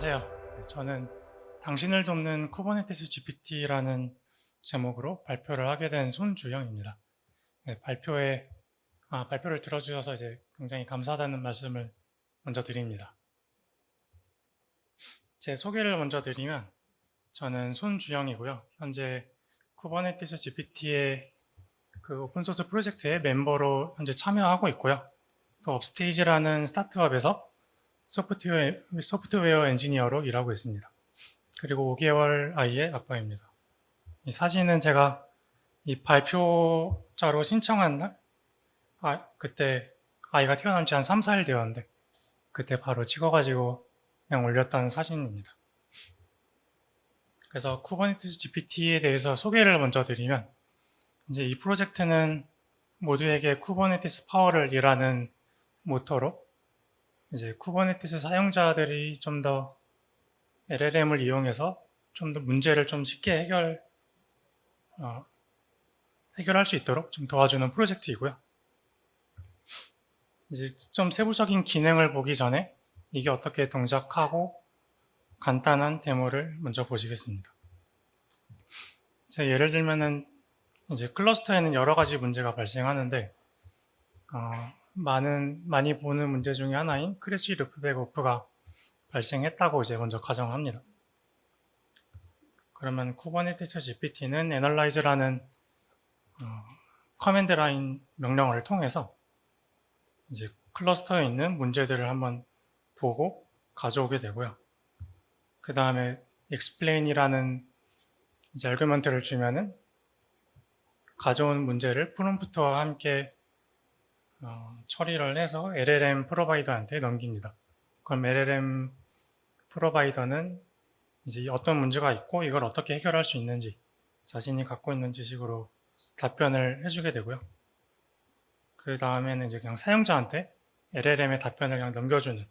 안녕하세요. 저는 당신을 돕는 쿠버네티스 GPT라는 제목으로 발표를 하게 된 손주영입니다. 발표를 들어주셔서 굉장히 감사하다는 말씀을 먼저 드립니다. 제 소개를 먼저 드리면 저는 손주영이고요. 현재 쿠버네티스 GPT의 그 오픈소스 프로젝트의 멤버로 현재 참여하고 있고요. 또 업스테이지라는 스타트업에서 소프트웨어 엔지니어로 일하고 있습니다. 그리고 5개월 아이의 아빠입니다. 이 사진은 제가 이 발표자로 신청한 날, 그때 아이가 태어난 지 한 3, 4일 되었는데, 그때 바로 찍어가지고 그냥 올렸던 사진입니다. 그래서 쿠버네티스 GPT에 대해서 소개를 먼저 드리면, 이제 이 프로젝트는 모두에게 쿠버네티스 파워를 이라는 모토로 이제 쿠버네티스 사용자들이 좀 더 LLM을 이용해서 좀 더 문제를 좀 쉽게 해결할 수 있도록 좀 도와주는 프로젝트이고요. 이제 좀 세부적인 기능을 보기 전에 이게 어떻게 동작하고 간단한 데모를 먼저 보시겠습니다. 예를 들면은 이제 클러스터에는 여러 가지 문제가 발생하는데 많이 보는 문제 중에 하나인 크래시 루프백 오프가 발생했다고 이제 먼저 가정합니다. 그러면 쿠버네티스 GPT는 애널라이즈라는 커맨드 라인 명령어를 통해서 이제 클러스터에 있는 문제들을 한번 보고 가져오게 되고요. 그 다음에 explain이라는 이제 아규먼트를 주면은 가져온 문제를 프롬프트와 함께 처리를 해서 LLM 프로바이더한테 넘깁니다. 그럼 LLM 프로바이더는 이제 어떤 문제가 있고 이걸 어떻게 해결할 수 있는지 자신이 갖고 있는 지식으로 답변을 해주게 되고요. 그 다음에는 이제 그냥 사용자한테 LLM의 답변을 그냥 넘겨주는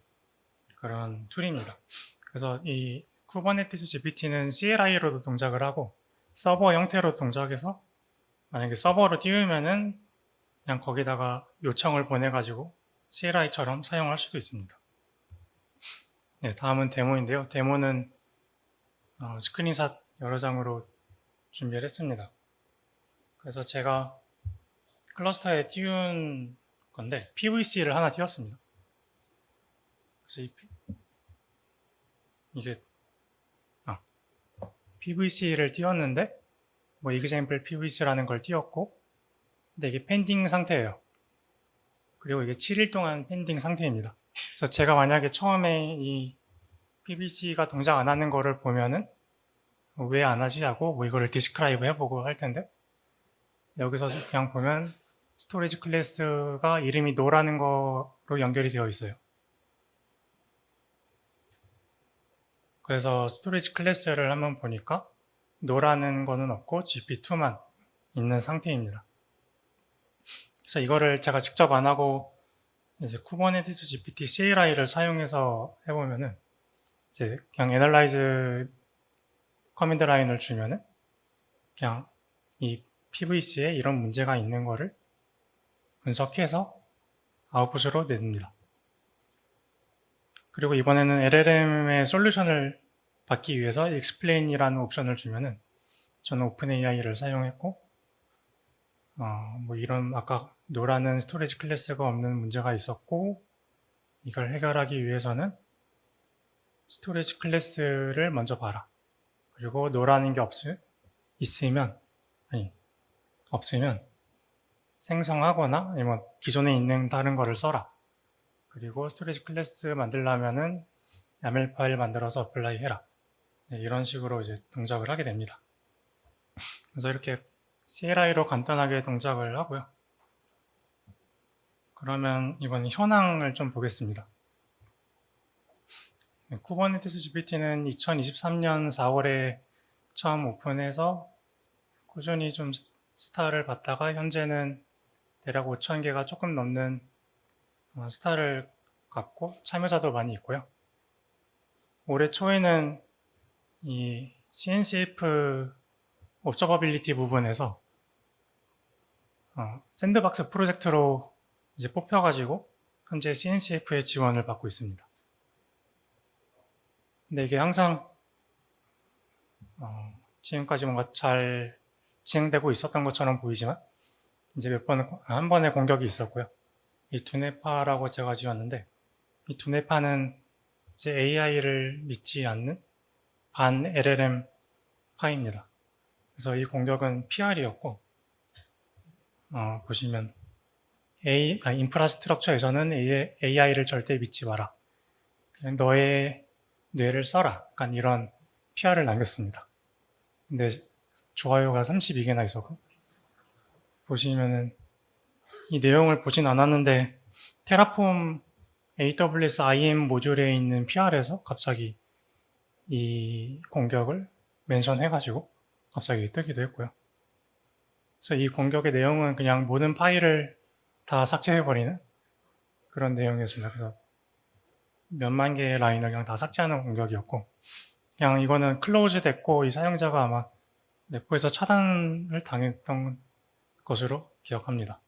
그런 툴입니다. 그래서 이 쿠버네티스 GPT는 CLI로도 동작을 하고 서버 형태로 동작해서 만약에 서버로 띄우면은 그냥 거기다가 요청을 보내가지고 CLI처럼 사용할 수도 있습니다. 네, 다음은 데모인데요. 데모는 스크린샷 여러 장으로 준비를 했습니다. 그래서 제가 클러스터에 띄운 건데 PVC를 하나 띄웠습니다. 그래서 이게 PVC를 띄웠는데 뭐 example PVC라는 걸 띄웠고 근데 이게 펜딩 상태예요. 그리고 이게 7일 동안 펜딩 상태입니다. 그래서 제가 만약에 처음에 이 PVC가 동작 안 하는 거를 보면은 왜 안 하지 하고 뭐 이거를 디스크라이브 해보고 할 텐데 여기서 그냥 보면 스토리지 클래스가 이름이 노라는 거로 연결이 되어 있어요. 그래서 스토리지 클래스를 한번 보니까 노라는 거는 없고 gp2만 있는 상태입니다. 그래서 이거를 제가 직접 안 하고 이제 쿠버네티스 GPT CLI를 사용해서 해보면은 이제 그냥 애널라이즈 커맨드 라인을 주면은 그냥 이 PVC에 이런 문제가 있는 거를 분석해서 아웃풋으로 냅니다. 그리고 이번에는 LLM의 솔루션을 받기 위해서 explain이라는 옵션을 주면은 저는 오픈AI를 사용했고 뭐 이런 아까 노라는 스토리지 클래스가 없는 문제가 있었고 이걸 해결하기 위해서는 스토리지 클래스를 먼저 봐라. 그리고 노라는 게 없으면 생성하거나 아니면 기존에 있는 다른 거를 써라. 그리고 스토리지 클래스 만들려면은 YAML 파일 만들어서 어플라이 해라. 네, 이런 식으로 이제 동작을 하게 됩니다. 그래서 이렇게 CLI로 간단하게 동작을 하고요. 그러면 이번 현황을 좀 보겠습니다. 네, 쿠버네티스 GPT는 2023년 4월에 처음 오픈해서 꾸준히 좀 스타를 받다가 현재는 대략 5,000개가 조금 넘는 스타를 갖고 참여자도 많이 있고요. 올해 초에는 이 CNCF 옵저버빌리티 부분에서 샌드박스 프로젝트로 이제 뽑혀가지고 현재 CNCF의 지원을 받고 있습니다. 근데 이게 항상 지금까지 뭔가 잘 진행되고 있었던 것처럼 보이지만 이제 한 번의 공격이 있었고요. 이 두뇌파라고 제가 지었는데 이 두뇌파는 이제 AI를 믿지 않는 반 LLM 파입니다. 그래서 이 공격은 PR이었고 보시면 인프라스트럭처에서는 AI를 절대 믿지 마라. 그냥 너의 뇌를 써라. 약간 이런 PR을 남겼습니다. 근데 좋아요가 32개나 있었고 보시면은 이 내용을 보진 않았는데 테라폼 AWS IAM 모듈에 있는 PR에서 갑자기 이 공격을 멘션해가지고 갑자기 뜨기도 했고요. 그래서 이 공격의 내용은 그냥 모든 파일을 다 삭제해버리는 그런 내용이었습니다. 그래서 몇만 개의 라인을 그냥 다 삭제하는 공격이었고 그냥 이거는 클로즈 됐고 이 사용자가 아마 레포에서 차단을 당했던 것으로 기억합니다.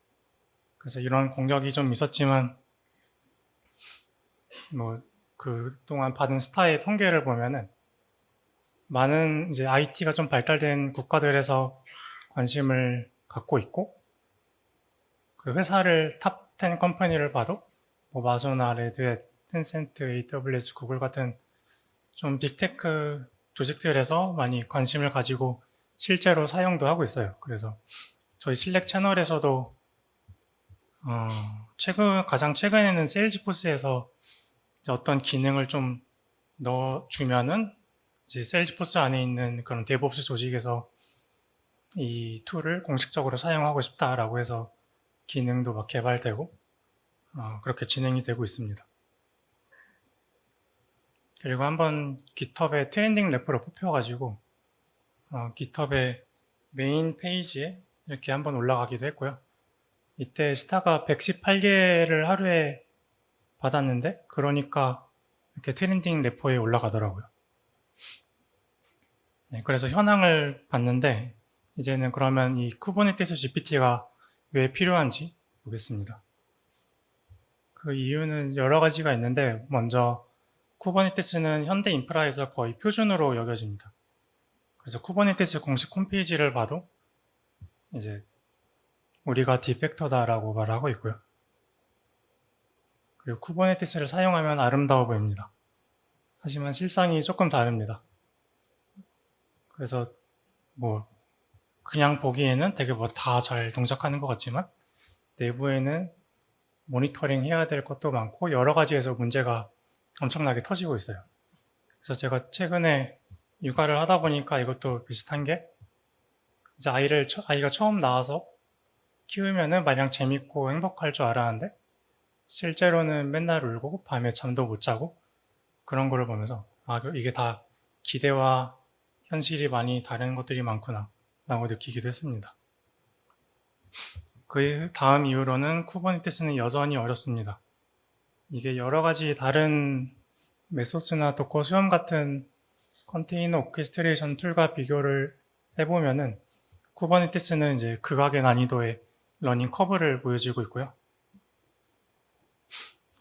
그래서 이런 공격이 좀 있었지만 뭐 그동안 받은 스타의 통계를 보면은 많은 이제 IT가 좀 발달된 국가들에서 관심을 갖고 있고 그 회사를 탑 10 컴퍼니를 봐도 뭐 마소나 레드햇, 텐센트, AWS, 구글 같은 좀 빅테크 조직들에서 많이 관심을 가지고 실제로 사용도 하고 있어요. 그래서 저희 슬랙 채널에서도 가장 최근에는 세일즈포스에서 어떤 기능을 좀 넣어주면은 이제 세일즈포스 안에 있는 그런 데브옵스 조직에서 이 툴을 공식적으로 사용하고 싶다라고 해서 기능도 막 개발되고 그렇게 진행이 되고 있습니다. 그리고 한번 GitHub에 트렌딩 래퍼로 뽑혀가지고 GitHub의 메인 페이지에 이렇게 한번 올라가기도 했고요. 이때 스타가 118개를 하루에 받았는데 그러니까 이렇게 트렌딩 래퍼에 올라가더라고요. 네, 그래서 현황을 봤는데 이제는 그러면 이 쿠버네티스 GPT가 왜 필요한지 보겠습니다. 그 이유는 여러 가지가 있는데 먼저 쿠버네티스는 현대 인프라에서 거의 표준으로 여겨집니다. 그래서 쿠버네티스 공식 홈페이지를 봐도 이제 우리가 디팩터다라고 말하고 있고요. 그리고 쿠버네티스를 사용하면 아름다워 보입니다. 하지만 실상이 조금 다릅니다. 그래서 뭐 그냥 보기에는 되게 뭐 다 잘 동작하는 것 같지만 내부에는 모니터링 해야 될 것도 많고 여러 가지에서 문제가 엄청나게 터지고 있어요. 그래서 제가 최근에 육아를 하다 보니까 이것도 비슷한 게 이제 아이가 처음 나와서 키우면은 마냥 재밌고 행복할 줄 알았는데 실제로는 맨날 울고 밤에 잠도 못 자고 그런 거를 보면서 이게 다 기대와 현실이 많이 다른 것들이 많구나 라고 느끼기도 했습니다. 그 다음 이후로는 쿠버네티스는 여전히 어렵습니다. 이게 여러 가지 다른 메소스나 도커 수염 같은 컨테이너 오케스트레이션 툴과 비교를 해보면은 쿠버네티스는 이제 극악의 난이도의 러닝 커브를 보여주고 있고요.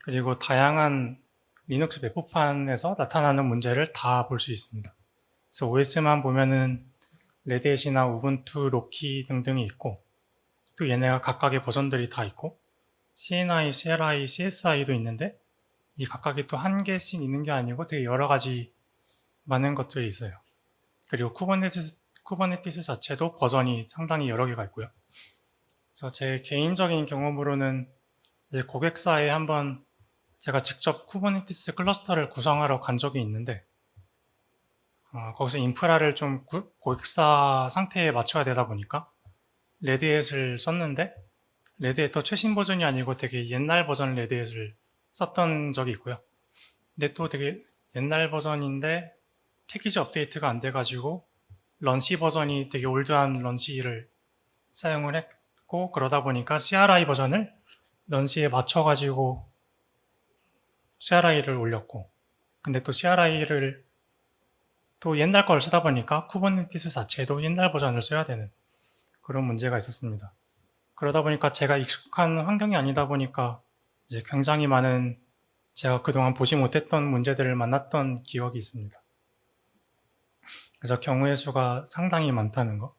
그리고 다양한 리눅스 배포판에서 나타나는 문제를 다 볼 수 있습니다. 그래서 OS만 보면은 레드햇이나 우분투, 로키 등등이 있고 또 얘네가 각각의 버전들이 다 있고 CNI, CLI, CSI도 있는데 이 각각이 또 한 개씩 있는 게 아니고 되게 여러 가지 많은 것들이 있어요. 그리고 쿠버네티스 자체도 버전이 상당히 여러 개가 있고요. 그래서 제 개인적인 경험으로는 이제 고객사에 한번 제가 직접 쿠버네티스 클러스터를 구성하러 간 적이 있는데 거기서 인프라를 좀 고객사 상태에 맞춰야 되다 보니까 레드햇을 썼는데 레드햇도 최신 버전이 아니고 되게 옛날 버전 레드햇을 썼던 적이 있고요. 근데 또 되게 옛날 버전인데 패키지 업데이트가 안 돼가지고 런시 버전이 되게 올드한 런시를 사용을 했고 그러다 보니까 CRI 버전을 런시에 맞춰가지고 CRI를 올렸고 근데 또 CRI를 또 옛날 걸 쓰다 보니까 쿠버네티스 자체도 옛날 버전을 써야 되는 그런 문제가 있었습니다. 그러다 보니까 제가 익숙한 환경이 아니다 보니까 이제 굉장히 많은 제가 그동안 보지 못했던 문제들을 만났던 기억이 있습니다. 그래서 경우의 수가 상당히 많다는 거.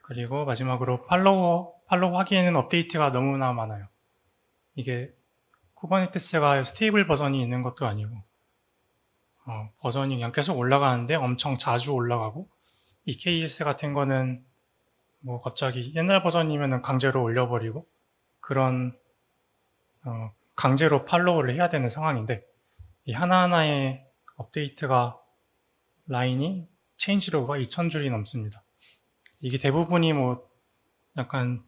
그리고 마지막으로 팔로우 하기에는 업데이트가 너무나 많아요. 이게 쿠버네티스가 스테이블 버전이 있는 것도 아니고 버전이 그냥 계속 올라가는데 엄청 자주 올라가고, EKS 같은 거는 뭐 갑자기 옛날 버전이면 강제로 올려버리고 그런 강제로 팔로우를 해야 되는 상황인데, 이 하나하나의 업데이트가 라인이 체인지로가 2000줄이 넘습니다. 이게 대부분이 뭐 약간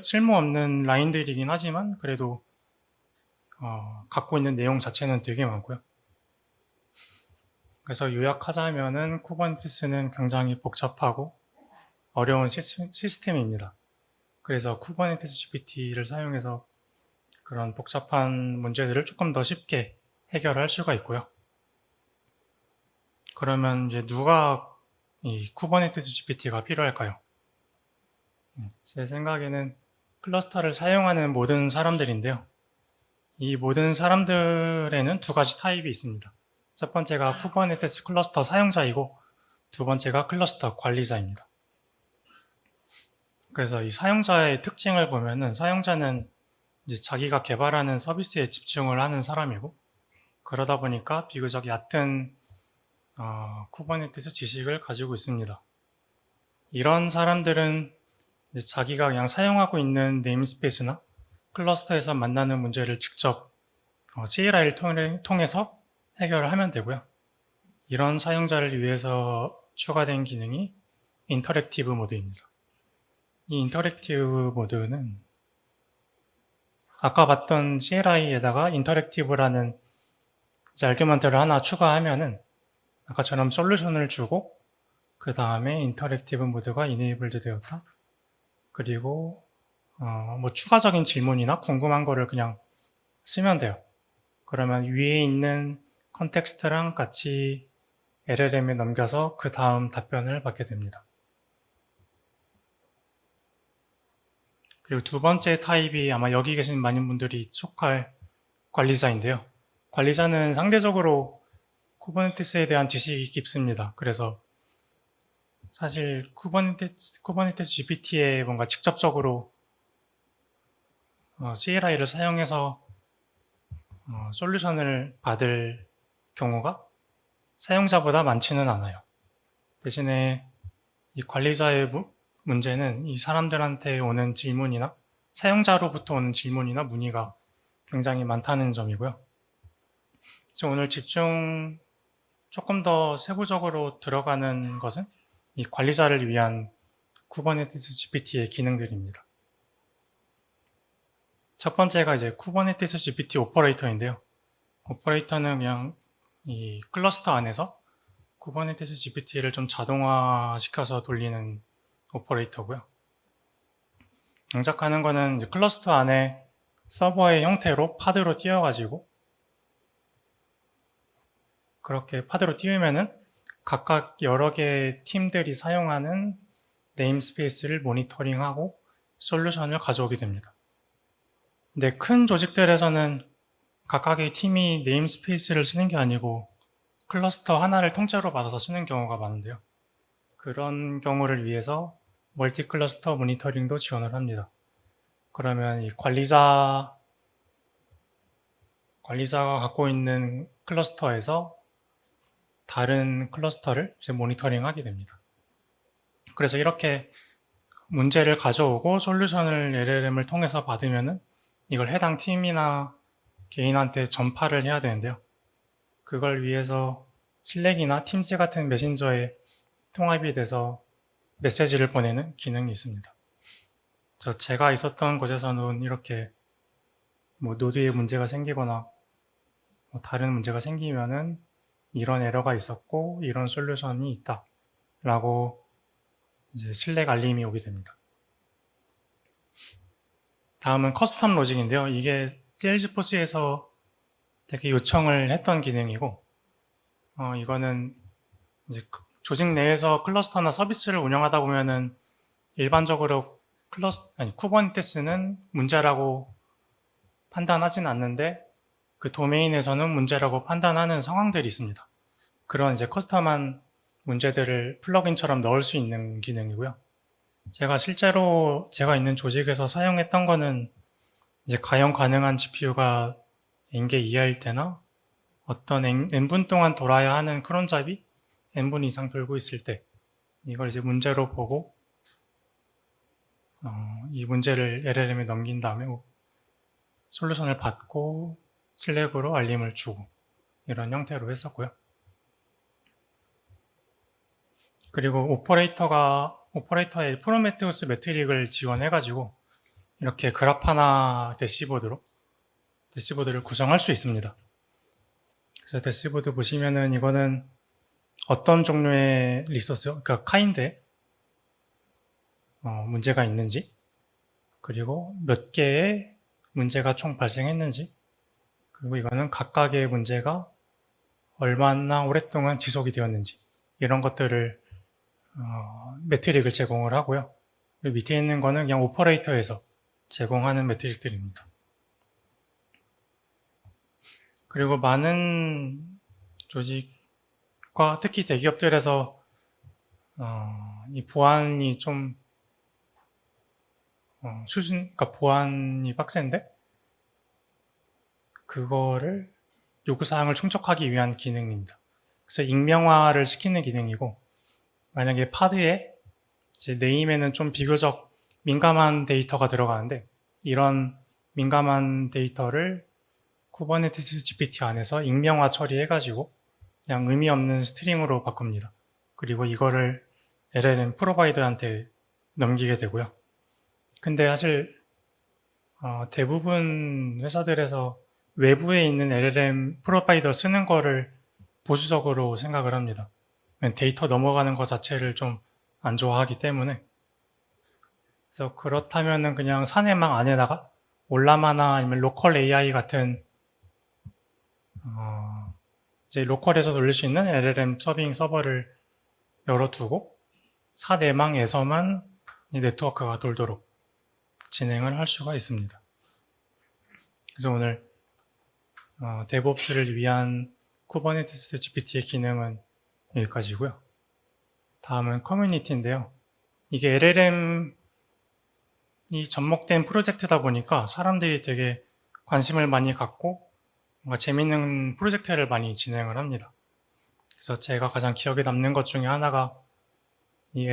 쓸모없는 라인들이긴 하지만 그래도 갖고 있는 내용 자체는 되게 많고요. 그래서 요약하자면은 쿠버네티스는 굉장히 복잡하고 어려운 시스템입니다. 그래서 쿠버네티스 GPT를 사용해서 그런 복잡한 문제들을 조금 더 쉽게 해결할 수가 있고요. 그러면 이제 누가 이 쿠버네티스 GPT가 필요할까요? 제 생각에는 클러스터를 사용하는 모든 사람들인데요. 이 모든 사람들에는 두 가지 타입이 있습니다. 첫 번째가 쿠버네티스 클러스터 사용자이고, 두 번째가 클러스터 관리자입니다. 그래서 이 사용자의 특징을 보면은, 사용자는 이제 자기가 개발하는 서비스에 집중을 하는 사람이고, 그러다 보니까 비교적 얕은 쿠버네티스 지식을 가지고 있습니다. 이런 사람들은 이제 자기가 그냥 사용하고 있는 네임스페이스나 클러스터에서 만나는 문제를 직접 CLI를 통해서 해결을 하면 되고요. 이런 사용자를 위해서 추가된 기능이 인터랙티브 모드입니다. 이 인터랙티브 모드는 아까 봤던 CLI에다가 인터랙티브라는 아규먼트를 하나 추가하면은 아까처럼 솔루션을 주고, 그 다음에 인터랙티브 모드가 이네이블드 되었다. 그리고 뭐 추가적인 질문이나 궁금한 거를 그냥 쓰면 돼요. 그러면 위에 있는 컨텍스트랑 같이 LLM에 넘겨서 그 다음 답변을 받게 됩니다. 그리고 두 번째 타입이 아마 여기 계신 많은 분들이 속할 관리자인데요. 관리자는 상대적으로 쿠버네티스에 대한 지식이 깊습니다. 그래서 사실 쿠버네티스 GPT에 뭔가 직접적으로 CLI를 사용해서 솔루션을 받을 경우가 사용자보다 많지는 않아요. 대신에 이 관리자의 문제는 이 사람들한테 오는 질문이나 사용자로부터 오는 질문이나 문의가 굉장히 많다는 점이고요. 그래서 오늘 조금 더 세부적으로 들어가는 것은 이 관리자를 위한 쿠버네티스 GPT의 기능들입니다. 첫 번째가 이제 쿠버네티스 GPT 오퍼레이터인데요. 오퍼레이터는 그냥 이 클러스터 안에서 쿠버네티스 GPT를 좀 자동화시켜서 돌리는 오퍼레이터고요. 장착하는 거는 이제 클러스터 안에 서버의 형태로 파드로 띄워가지고, 그렇게 파드로 띄우면은 각각 여러 개의 팀들이 사용하는 네임스페이스를 모니터링하고 솔루션을 가져오게 됩니다. 근데 큰 조직들에서는 각각의 팀이 네임스페이스를 쓰는 게 아니고 클러스터 하나를 통째로 받아서 쓰는 경우가 많은데요. 그런 경우를 위해서 멀티 클러스터 모니터링도 지원을 합니다. 그러면 이 관리자가 갖고 있는 클러스터에서 다른 클러스터를 이제 모니터링 하게 됩니다. 그래서 이렇게 문제를 가져오고 솔루션을 LLM을 통해서 받으면은 이걸 해당 팀이나 개인한테 전파를 해야 되는데요. 그걸 위해서 슬랙이나 팀즈 같은 메신저에 통합이 돼서 메시지를 보내는 기능이 있습니다. 제가 있었던 곳에서는 이렇게 뭐 노드에 문제가 생기거나 뭐 다른 문제가 생기면은 이런 에러가 있었고 이런 솔루션이 있다 라고 이제 슬랙 알림이 오게 됩니다. 다음은 커스텀 로직인데요. 이게 세일즈포스에서 되게 요청을 했던 기능이고, 이거는 이제 조직 내에서 클러스터나 서비스를 운영하다 보면은 일반적으로 쿠버네티스는 문제라고 판단하진 않는데 그 도메인에서는 문제라고 판단하는 상황들이 있습니다. 그런 이제 커스텀한 문제들을 플러그인처럼 넣을 수 있는 기능이고요. 제가 실제로 제가 있는 조직에서 사용했던 거는 이제 가용 가능한 GPU가 n개 이하일 때나 어떤 n분 동안 돌아야 하는 크론잡이 n분 이상 돌고 있을 때 이걸 이제 문제로 보고 이 문제를 LLM에 넘긴 다음에 솔루션을 받고 슬랙으로 알림을 주고 이런 형태로 했었고요. 그리고 오퍼레이터의 프로메테우스 매트릭을 지원해가지고 이렇게 그라파나 대시보드를 구성할 수 있습니다. 그래서 대시보드 보시면은 이거는 어떤 종류의 리소스, 그러니까 카인드에 문제가 있는지, 그리고 몇 개의 문제가 총 발생했는지, 그리고 이거는 각각의 문제가 얼마나 오랫동안 지속이 되었는지 이런 것들을 매트릭을 제공을 하고요. 그리고 밑에 있는 거는 그냥 오퍼레이터에서 제공하는 매트릭들입니다. 그리고 많은 조직과 특히 대기업들에서 이 보안이 좀 그러니까 보안이 빡센데 그거를 요구사항을 충족하기 위한 기능입니다. 그래서 익명화를 시키는 기능이고, 만약에 파드에 이제 네임에는 좀 비교적 민감한 데이터가 들어가는데 이런 민감한 데이터를 쿠버네티스 GPT 안에서 익명화 처리해가지고 그냥 의미 없는 스트링으로 바꿉니다. 그리고 이거를 LLM 프로바이더한테 넘기게 되고요. 근데 사실 대부분 회사들에서 외부에 있는 LLM 프로바이더 쓰는 거를 보수적으로 생각을 합니다. 데이터 넘어가는 것 자체를 좀 안 좋아하기 때문에. 그래서 그렇다면은 그냥 사내망 안에다가 올라마나 아니면 로컬 AI 같은 이제 로컬에서 돌릴 수 있는 LLM 서빙 서버를 열어두고 사내망에서만 이 네트워크가 돌도록 진행을 할 수가 있습니다. 그래서 오늘 DevOps를 위한 쿠버네티스 GPT의 기능은 여기까지고요. 다음은 커뮤니티인데요. 이게 LLM이 접목된 프로젝트다 보니까 사람들이 되게 관심을 많이 갖고 뭔가 재밌는 프로젝트를 많이 진행을 합니다. 그래서 제가 가장 기억에 남는 것 중에 하나가 이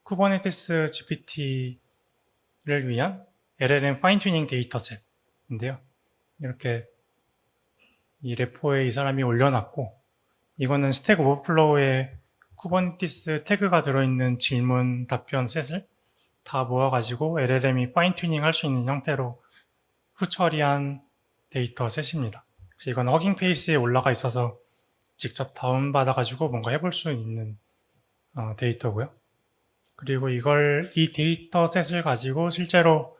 쿠버네티스 GPT를 위한 LLM 파인튜닝 데이터셋인데요. 이렇게 이 레포에 이 사람이 올려놨고, 이거는 스택 오버플로우에 쿠버네티스 태그가 들어있는 질문 답변 셋을 다 모아가지고 LLM이 파인튜닝 할 수 있는 형태로 후처리한 데이터 셋입니다. 그래서 이건 허깅 페이스에 올라가 있어서 직접 다운받아가지고 뭔가 해볼 수 있는 데이터고요. 그리고 이 데이터 셋을 가지고 실제로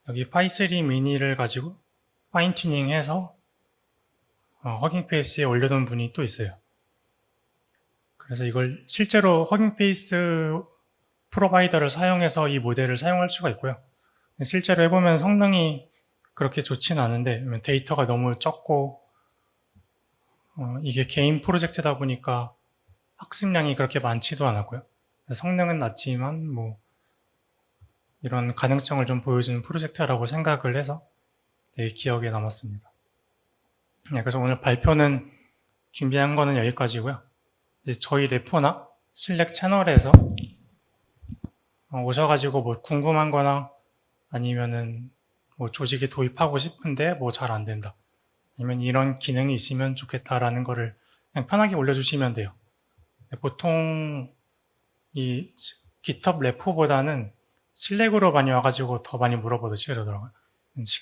여기 파이3 미니를 가지고 파인튜닝 해서 허깅 페이스에 올려둔 분이 또 있어요. 그래서 이걸 실제로 허깅 페이스 프로바이더를 사용해서 이 모델을 사용할 수가 있고요. 실제로 해보면 성능이 그렇게 좋지는 않은데 데이터가 너무 적고 이게 개인 프로젝트다 보니까 학습량이 그렇게 많지도 않았고요. 성능은 낮지만 뭐 이런 가능성을 좀 보여주는 프로젝트라고 생각을 해서 되게 기억에 남았습니다. 네, 그래서 오늘 발표는 준비한 거는 여기까지고요. 이제 저희 레포나 슬랙 채널에서 오셔가지고 뭐 궁금한 거나 아니면은 뭐 조직에 도입하고 싶은데 뭐 잘 안 된다. 아니면 이런 기능이 있으면 좋겠다라는 거를 그냥 편하게 올려주시면 돼요. 보통 이 GitHub 레포보다는 슬랙으로 많이 와가지고 더 많이 물어보듯이 그러더라고요.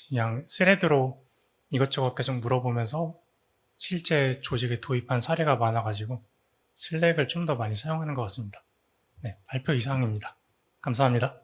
그냥 스레드로 이것저것 계속 물어보면서 실제 조직에 도입한 사례가 많아가지고 슬랙을 좀 더 많이 사용하는 것 같습니다. 네, 발표 이상입니다. 감사합니다.